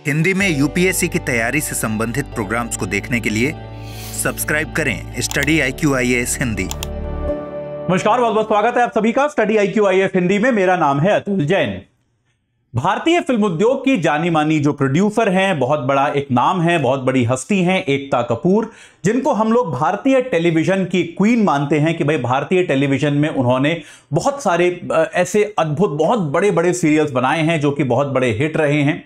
हिंदी में यूपीएससी की तैयारी से संबंधित प्रोग्राम्स को देखने के लिए सब्सक्राइब करें स्टडी IQ-IAS हिंदी। नमस्कार, बहुत बहुत स्वागत है आप सभी का स्टडी IQ-IAS हिंदी में। मेरा नाम है अतुल जैन। भारतीय फिल्म उद्योग की जानी मानी जो प्रोड्यूसर हैं, बहुत बड़ा एक नाम है, बहुत बड़ी हस्ती हैं एकता कपूर, जिनको हम लोग भारतीय टेलीविजन की क्वीन मानते हैं कि भाई भारतीय टेलीविजन में उन्होंने बहुत सारे ऐसे अद्भुत बहुत बड़े बड़े सीरियल्स बनाए हैं जो कि बहुत बड़े हिट रहे हैं।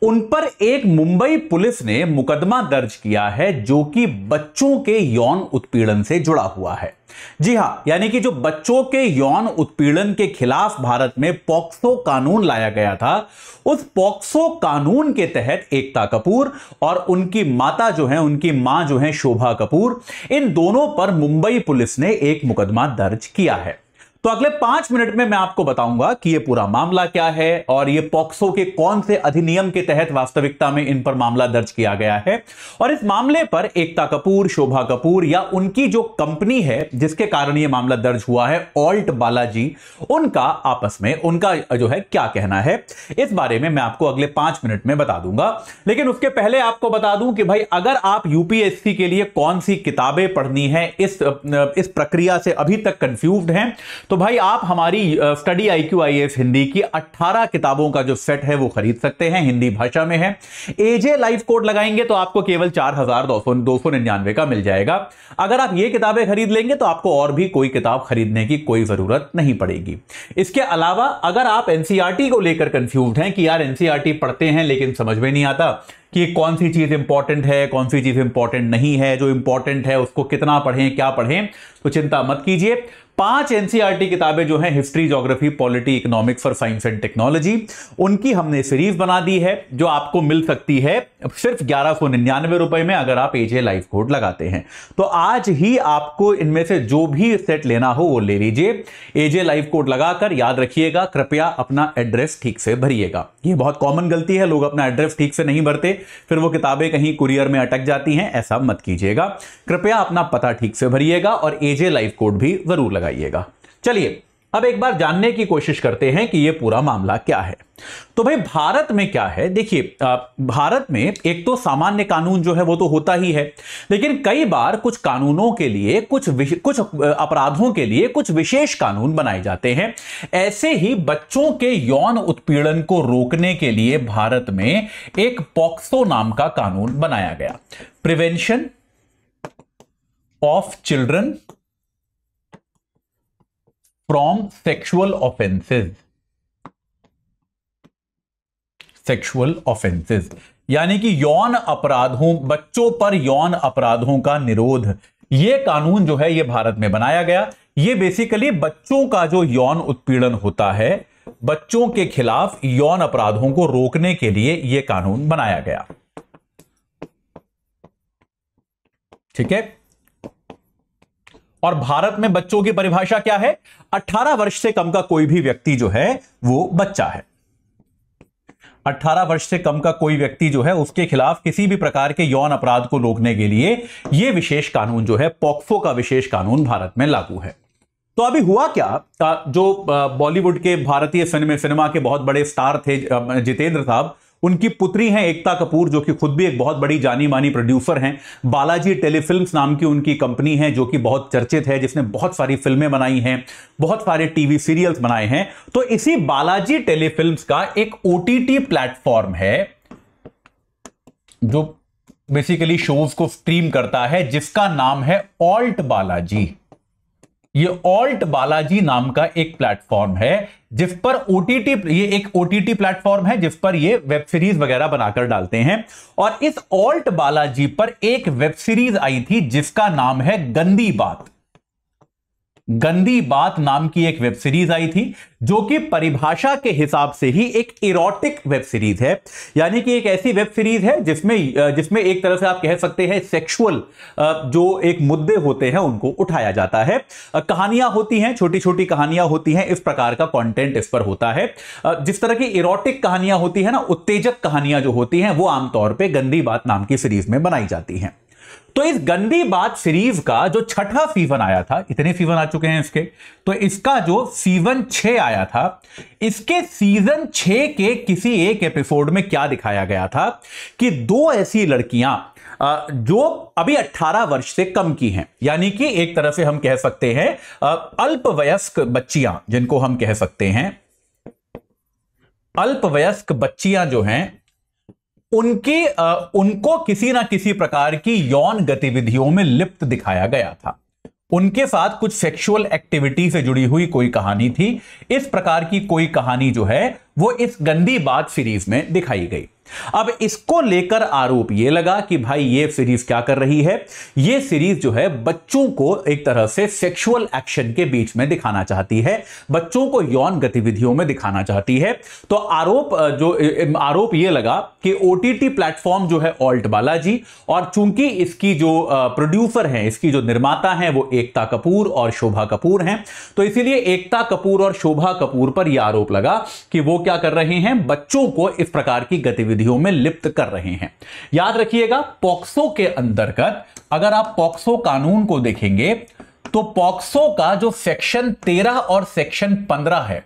उन पर एक मुंबई पुलिस ने मुकदमा दर्ज किया है जो कि बच्चों के यौन उत्पीड़न से जुड़ा हुआ है। जी हां, यानी कि जो बच्चों के यौन उत्पीड़न के खिलाफ भारत में पॉक्सो कानून लाया गया था, उस पॉक्सो कानून के तहत एकता कपूर और उनकी माता जो है, उनकी मां जो है शोभा कपूर, इन दोनों पर मुंबई पुलिस ने एक मुकदमा दर्ज किया है। तो अगले 5 मिनट में मैं आपको बताऊंगा कि यह पूरा मामला क्या है और यह पॉक्सो के कौन से अधिनियम के तहत वास्तविकता में इन पर मामला दर्ज किया गया है, और इस मामले पर एकता कपूर, शोभा कपूर या उनकी जो कंपनी है जिसके कारण यह मामला दर्ज हुआ है, ऑल्ट बालाजी, उनका आपस में उनका जो है क्या कहना है, इस बारे में मैं आपको अगले 5 मिनट में बता दूंगा। लेकिन उसके पहले आपको बता दूं कि भाई अगर आप यूपीएससी के लिए कौन सी किताबें पढ़नी है इस प्रक्रिया से अभी तक कंफ्यूज्ड हैं, तो भाई आप हमारी स्टडी IQ-IAS हिंदी की 18 किताबों का जो सेट है वो खरीद सकते हैं, हिंदी भाषा में है। एजे लाइव कोड लगाएंगे तो आपको केवल 4299 का मिल जाएगा। अगर आप ये किताबें खरीद लेंगे तो आपको और भी कोई किताब खरीदने की कोई जरूरत नहीं पड़ेगी। इसके अलावा अगर आप एनसीईआरटी को लेकर कंफ्यूज्ड हैं कि यार एनसीईआरटी पढ़ते हैं लेकिन समझ में नहीं आता कि कौन सी चीज इंपॉर्टेंट है, कौन सी चीज इंपॉर्टेंट नहीं है, जो इंपॉर्टेंट है उसको कितना पढ़ें, क्या पढ़ें, तो चिंता मत कीजिए। 5 एनसीईआरटी किताबें जो हैं, हिस्ट्री, ज्योग्राफी, पॉलिटी, इकोनॉमिक्स और साइंस एंड टेक्नोलॉजी, उनकी हमने सीरीज बना दी है जो आपको मिल सकती है सिर्फ 1199 रुपए में अगर आप एजे लाइव कोड लगाते हैं। तो आज ही आपको इनमें से जो भी सेट लेना हो वो ले लीजिए। एजे लाइव कोड लगाकर याद रखिएगा, कृपया अपना एड्रेस ठीक से भरिएगा। ये बहुत कॉमन गलती है, लोग अपना एड्रेस ठीक से नहीं भरते, फिर वो किताबें कहीं कुरियर में अटक जाती हैं। ऐसा मत कीजिएगा, कृपया अपना पता ठीक से भरिएगा और एजे लाइव कोड भी जरूर लगाइएगा। चलिए अब एक बार जानने की कोशिश करते हैं कि यह पूरा मामला क्या है। तो भाई भारत में क्या है, देखिए भारत में एक तो सामान्य कानून जो है वो तो होता ही है, लेकिन कई बार कुछ कानूनों के लिए, कुछ अपराधों के लिए कुछ विशेष कानून बनाए जाते हैं। ऐसे ही बच्चों के यौन उत्पीड़न को रोकने के लिए भारत में एक पॉक्सो नाम का कानून बनाया गया, prevention of children from sexual offences, यानी कि यौन अपराधों, बच्चों पर यौन अपराधों का निरोध, यह कानून जो है यह भारत में बनाया गया। यह बेसिकली बच्चों का जो यौन उत्पीड़न होता है, बच्चों के खिलाफ यौन अपराधों को रोकने के लिए यह कानून बनाया गया। ठीक है, और भारत में बच्चों की परिभाषा क्या है? 18 वर्ष से कम का कोई भी व्यक्ति जो है वो बच्चा है। 18 वर्ष से कम का कोई व्यक्ति जो है उसके खिलाफ किसी भी प्रकार के यौन अपराध को रोकने के लिए यह विशेष कानून जो है, पॉक्सो का विशेष कानून भारत में लागू है। तो अभी हुआ क्या, जो बॉलीवुड के, भारतीय सिनेमा के बहुत बड़े स्टार थे जितेंद्र साहब, उनकी पुत्री हैं एकता कपूर, जो कि खुद भी एक बहुत बड़ी जानी मानी प्रोड्यूसर हैं। बालाजी टेलीफिल्म्स नाम की उनकी कंपनी है जो कि बहुत चर्चित है, जिसने बहुत सारी फिल्में बनाई हैं, बहुत सारे टीवी सीरियल्स बनाए हैं। तो इसी बालाजी टेलीफिल्म्स का एक OTT प्लेटफॉर्म है जो बेसिकली शोज को स्ट्रीम करता है, जिसका नाम है ऑल्ट बालाजी। ये ऑल्ट बालाजी नाम का एक प्लेटफॉर्म है जिस पर ये एक OTT प्लेटफॉर्म है जिस पर ये वेब सीरीज वगैरह बनाकर डालते हैं। और इस ऑल्ट बालाजी पर एक वेब सीरीज आई थी जिसका नाम है गंदी बात। गंदी बात नाम की एक वेब सीरीज आई थी जो कि परिभाषा के हिसाब से ही एक इरोटिक वेब सीरीज है, यानी कि एक ऐसी वेब सीरीज है जिसमें एक तरह से आप कह सकते हैं सेक्सुअल जो एक मुद्दे होते हैं उनको उठाया जाता है। कहानियां होती हैं, छोटी छोटी कहानियां होती हैं, इस प्रकार का कंटेंट इस पर होता है। जिस तरह की इरोटिक कहानियां होती है ना, उत्तेजक कहानियां जो होती हैं वो आमतौर पर गंदी बात नाम की सीरीज में बनाई जाती हैं। तो इस गंदी बात सीरीज का जो छठा सीजन आया था, इतने सीजन आ चुके हैं इसके, तो इसका जो सीजन 6 आया था, इसके सीजन 6 के किसी एक एपिसोड में क्या दिखाया गया था कि दो ऐसी लड़कियां जो अभी 18 वर्ष से कम की हैं, यानी कि एक तरह से हम कह सकते हैं अल्पवयस्क बच्चियां, जिनको हम कह सकते हैं अल्पवयस्क बच्चियां जो हैं, उनको किसी ना किसी प्रकार की यौन गतिविधियों में लिप्त दिखाया गया था। उनके साथ कुछ सेक्सुअल एक्टिविटी से जुड़ी हुई कोई कहानी थी। इस प्रकार की कोई कहानी जो है वो इस गंदी बात सीरीज में दिखाई गई। अब इसको लेकर आरोप यह लगा कि भाई ये सीरीज क्या कर रही है, ये सीरीज जो है बच्चों को एक तरह से सेक्सुअल एक्शन के बीच में दिखाना चाहती है, बच्चों को यौन गतिविधियों में दिखाना चाहती है। तो आरोप यह लगा कि ओटीटी प्लेटफॉर्म जो है ऑल्ट बालाजी, और चूंकि इसकी जो प्रोड्यूसर हैं, इसकी जो निर्माता हैं वो एकता कपूर और शोभा कपूर हैं, तो इसीलिए एकता कपूर और शोभा कपूर पर यह आरोप लगा कि वो क्या कर रहे हैं, बच्चों को इस प्रकार की गतिविधियों में लिप्त कर रहे हैं। याद रखिएगा, पॉक्सो के अंतर्गत अगर आप पॉक्सो कानून को देखेंगे तो पॉक्सो का जो सेक्शन 13 और सेक्शन 15 है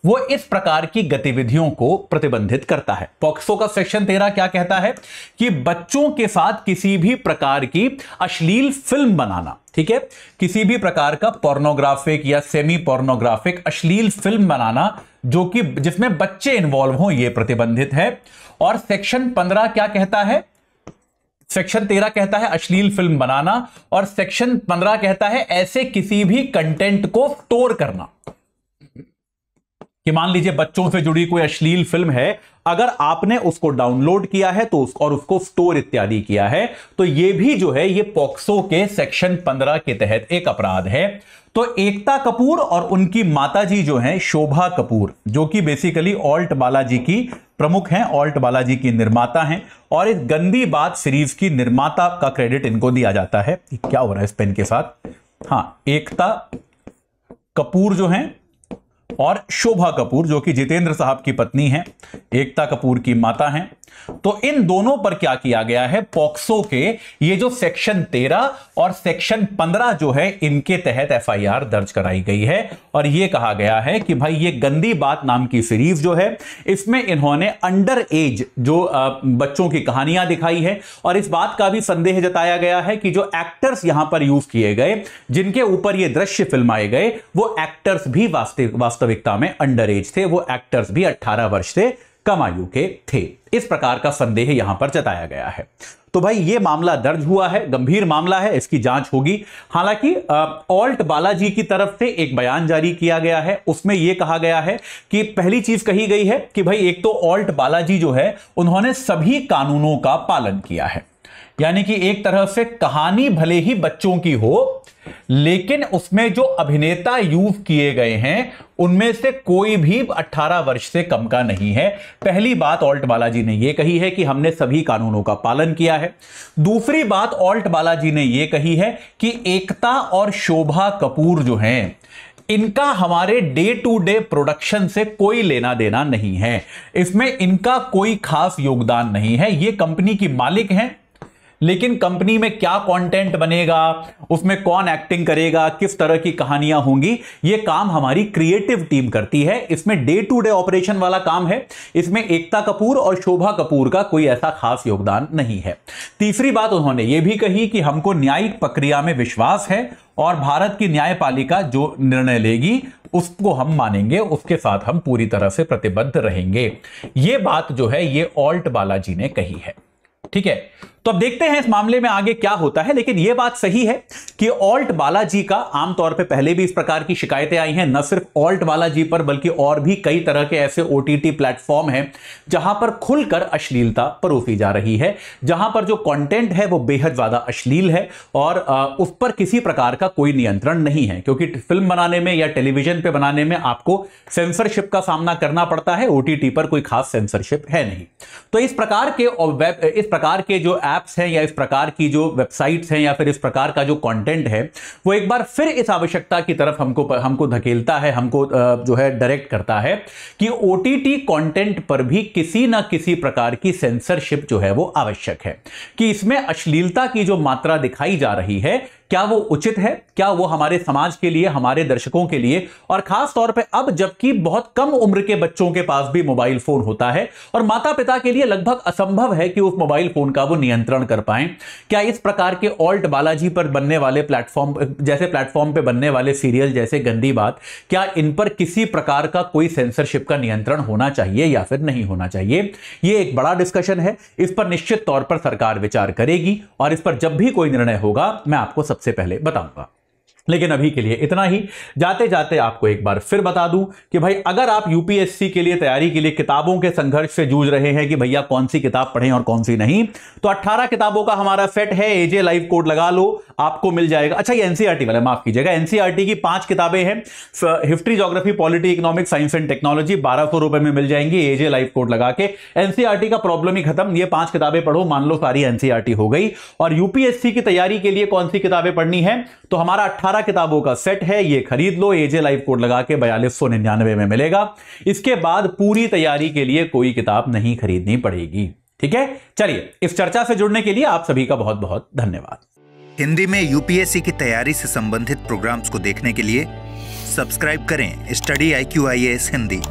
वो इस प्रकार की गतिविधियों को प्रतिबंधित करता है। पॉक्सो का सेक्शन 13 क्या कहता है कि बच्चों के साथ किसी भी प्रकार की अश्लील फिल्म बनाना, ठीक है, किसी भी प्रकार का पोर्नोग्राफिक या सेमी पोर्नोग्राफिक अश्लील फिल्म बनाना जो कि जिसमें बच्चे इन्वॉल्व हों, यह प्रतिबंधित है। और सेक्शन 15 क्या कहता है, सेक्शन 13 कहता है अश्लील फिल्म बनाना, और सेक्शन 15 कहता है ऐसे किसी भी कंटेंट को स्टोर करना। कि मान लीजिए बच्चों से जुड़ी कोई अश्लील फिल्म है, अगर आपने उसको डाउनलोड किया है तो और उसको स्टोर इत्यादि किया है, तो ये भी जो है ये पॉक्सो के सेक्शन 15 के तहत एक अपराध है। तो एकता कपूर और उनकी माताजी जो हैं शोभा कपूर, जो कि बेसिकली ऑल्ट बालाजी की प्रमुख हैं, ऑल्ट बालाजी की निर्माता हैं, और इस गंदी बात सीरीज की निर्माता का क्रेडिट इनको दिया जाता है। क्या हो रहा है इस पेन के साथ, हाँ, एकता कपूर जो हैं और शोभा कपूर जो कि जितेंद्र साहब की पत्नी हैं, एकता कपूर की माता हैं। तो इन दोनों पर क्या किया गया है, पॉक्सो के ये जो सेक्शन 13 और सेक्शन 15 जो है इनके तहत एफआईआर दर्ज कराई गई है। और यह कहा गया है कि भाई ये गंदी बात नाम की सीरीज जो है इसमें इन्होंने अंडर एज जो बच्चों की कहानियां दिखाई है, और इस बात का भी संदेह जताया गया है कि जो एक्टर्स यहां पर यूज किए गए, जिनके ऊपर ये दृश्य फिल्माए गए, वो एक्टर्स भी वास्तविकता में अंडर एज थे, वो एक्टर्स भी 18 वर्ष से कम आयु के थे। इस प्रकार का संदेह यहां पर जताया गया है। तो भाई ये मामला दर्ज हुआ है, गंभीर मामला है, इसकी जांच होगी। हालांकि ऑल्ट बालाजी की तरफ से एक बयान जारी किया गया है, उसमें यह कहा गया है कि पहली चीज कही गई है कि भाई एक तो ऑल्ट बालाजी जो है उन्होंने सभी कानूनों का पालन किया है, यानी कि एक तरह से कहानी भले ही बच्चों की हो, लेकिन उसमें जो अभिनेता यूज किए गए हैं उनमें से कोई भी 18 वर्ष से कम का नहीं है। पहली बात ऑल्ट बालाजी ने यह कही है कि हमने सभी कानूनों का पालन किया है। दूसरी बात ऑल्ट बालाजी ने यह कही है कि एकता और शोभा कपूर जो हैं इनका हमारे डे टू डे प्रोडक्शन से कोई लेना देना नहीं है, इसमें इनका कोई खास योगदान नहीं है। ये कंपनी की मालिक हैं, लेकिन कंपनी में क्या कंटेंट बनेगा, उसमें कौन एक्टिंग करेगा, किस तरह की कहानियां होंगी, यह काम हमारी क्रिएटिव टीम करती है। इसमें डे टू डे ऑपरेशन वाला काम है, इसमें एकता कपूर और शोभा कपूर का कोई ऐसा खास योगदान नहीं है। तीसरी बात उन्होंने यह भी कही कि हमको न्यायिक प्रक्रिया में विश्वास है और भारत की न्यायपालिका जो निर्णय लेगी उसको हम मानेंगे, उसके साथ हम पूरी तरह से प्रतिबद्ध रहेंगे। यह बात जो है ये ऑल्ट बालाजी ने कही है, ठीक है। तो अब देखते हैं इस मामले में आगे क्या होता है। लेकिन यह बात सही है कि ऑल्ट बालाजी का आमतौर पे पहले भी इस प्रकार की शिकायतें आई हैं, न सिर्फ ऑल्ट बालाजी पर बल्कि और भी कई तरह के ऐसे ओटीटी प्लेटफॉर्म हैं जहां पर खुलकर अश्लीलता परोसी जा रही है, जहां पर जो कंटेंट है वो बेहद ज्यादा अश्लील है और उस पर किसी प्रकार का कोई नियंत्रण नहीं है, क्योंकि फिल्म बनाने में या टेलीविजन पे बनाने में आपको सेंसरशिप का सामना करना पड़ता है, ओटीटी पर कोई खास सेंसरशिप है नहीं। तो इस प्रकार प्रकार के जो एप्स हैं या इस प्रकार की जो वेबसाइट्स हैं या फिर इस प्रकार का जो कंटेंट है वो एक बार फिर इस आवश्यकता की तरफ हमको धकेलता है, हमको जो है डायरेक्ट करता है कि ओटीटी कंटेंट पर भी किसी ना किसी प्रकार की सेंसरशिप जो है वो आवश्यक है, कि इसमें अश्लीलता की जो मात्रा दिखाई जा रही है क्या वो उचित है, क्या वो हमारे समाज के लिए, हमारे दर्शकों के लिए, और खास तौर पे अब जबकि बहुत कम उम्र के बच्चों के पास भी मोबाइल फोन होता है और माता पिता के लिए लगभग असंभव है कि उस मोबाइल फोन का वो नियंत्रण कर पाएं, क्या इस प्रकार के ऑल्ट बालाजी पर बनने वाले प्लेटफॉर्म पे बनने वाले सीरियल जैसे गंदी बात, क्या इन पर किसी प्रकार का कोई सेंसरशिप का नियंत्रण होना चाहिए या फिर नहीं होना चाहिए? यह एक बड़ा डिस्कशन है, इस पर निश्चित तौर पर सरकार विचार करेगी और इस पर जब भी कोई निर्णय होगा मैं आपको सबसे पहले बताऊंगा। लेकिन अभी के लिए इतना ही। जाते जाते आपको एक बार फिर बता दूं कि भाई अगर आप यूपीएससी के लिए तैयारी के लिए किताबों के संघर्ष से जूझ रहे हैं कि भैया कौन सी किताब पढ़ें और कौन सी नहीं, तो 18 किताबों का हमारा सेट है, एजे लाइव कोड लगा लो, आपको मिल जाएगा। अच्छा, ये एनसीईआरटी वाला, माफ कीजिएगा, एनसीईआरटी की 5 किताबें हैं, history, geography, polity, economics, science and technology, 1200 रुपए में मिल जाएंगी एजे लाइव कोड लगा के। एनसीईआरटी का प्रॉब्लम ही खत्म, ये 5 किताबें पढ़ो, मान लो सारी एनसीईआरटी हो गई। और यूपीएससी की तैयारी के लिए कौन सी किताबें पढ़नी है, तो हमारा 18 किताबों का सेट है, ये खरीद लो, एजे लाइव कोड लगा के 4299 में मिलेगा। इसके बाद पूरी तैयारी के लिए कोई किताब नहीं खरीदनी पड़ेगी। ठीक है, चलिए, इस चर्चा से जुड़ने के लिए आप सभी का बहुत बहुत धन्यवाद। हिंदी में यूपीएससी की तैयारी से संबंधित प्रोग्राम्स को देखने के लिए सब्सक्राइब करें स्टडी IQ IAS हिंदी।